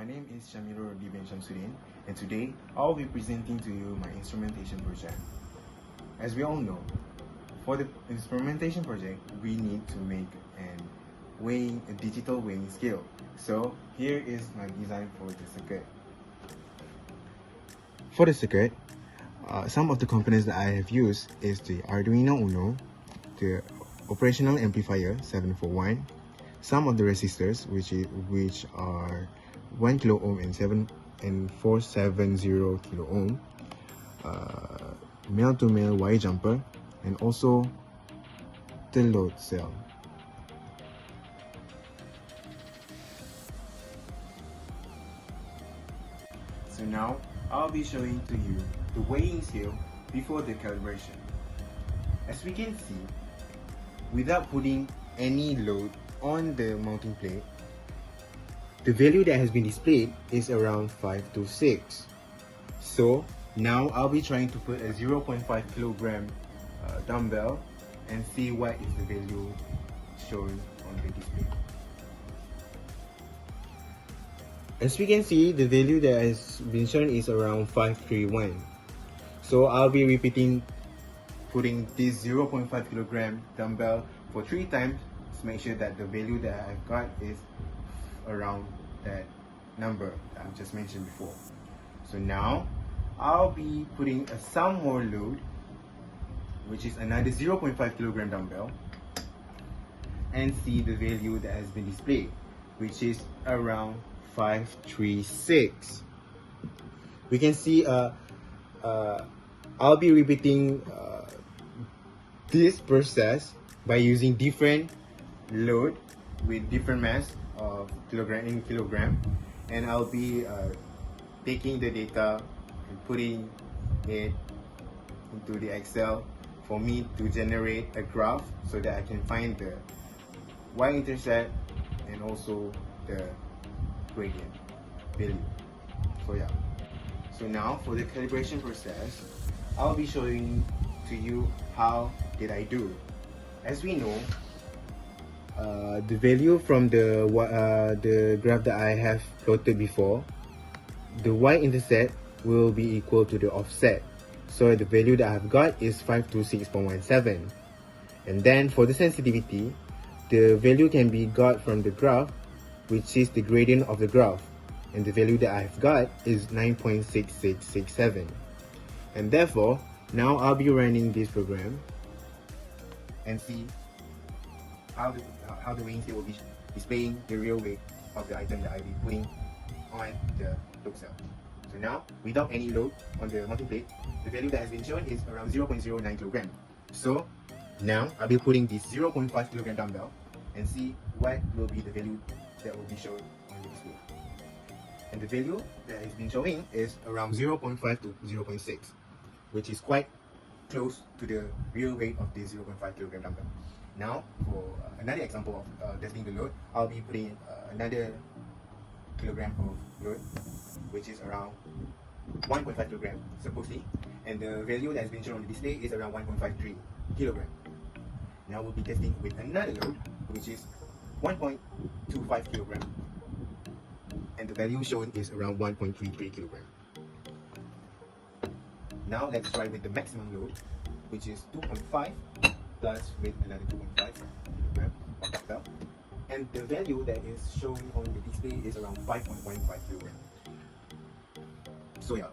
My name is SHAMIRUL RODHI bin SHAMSUDDIN, and today I'll be presenting to you my instrumentation project. As we all know, for the instrumentation project, we need to make a digital weighing scale. So here is my design for the circuit. For the circuit, some of the components that I have used is the Arduino Uno, the operational amplifier 741, some of the resistors which are 1 kilo ohm and 470 kilo ohm, male-to-male wire jumper, and also the load cell. So now I'll be showing to you the weighing scale before the calibration. As we can see, without putting any load on the mounting plate, the value that has been displayed is around 526. So now I'll be trying to put a 0.5 kilogram dumbbell and see what is the value shown on the display. As we can see, the value that has been shown is around 531. So I'll be putting this 0.5 kilogram dumbbell for 3 times to make sure that the value that I've got is around that number that I just mentioned before. So now I'll be putting some more load, which is another 0.5 kilogram dumbbell, and see the value that has been displayed, which is around 536. We can see I'll be repeating this process by using different load with different mass of kilogram, and I'll be taking the data and putting it into the Excel for me to generate a graph so that I can find the y-intercept and also the gradient value. So now for the calibration process, I'll be showing to you how did I do. As we know, the value from the graph that I have plotted before, the y-intercept will be equal to the offset. So the value that I've got is 526.17. And then for the sensitivity, the value can be got from the graph, which is the gradient of the graph. And the value that I've got is 9.6667. And therefore, now I'll be running this program and see how the weighing scale will be displaying the real weight of the item that I'll be putting on the load cell. So now, without any load on the mounting plate, the value that has been shown is around 0.09 kilogram. So now I'll be putting this 0.5 kilogram dumbbell and see what will be the value that will be shown on the display. And the value that has been showing is around 0.5 to 0.6, which is quite close to the real weight of the 0.5 kilogram dumbbell. Now, for another example of testing the load, I'll be putting another kilogram of load, which is around 1.5 kilogram supposedly, and the value that has been shown on the display is around 1.53 kilogram. Now we'll be testing with another load, which is 1.25 kilogram, and the value shown is around 1.33 kilogram. Now let's try with the maximum load, which is 2.5 plus with another 2.5 kilogram of dumbbell, and the value that is shown on the display is around 5.15 kilogram. So yeah,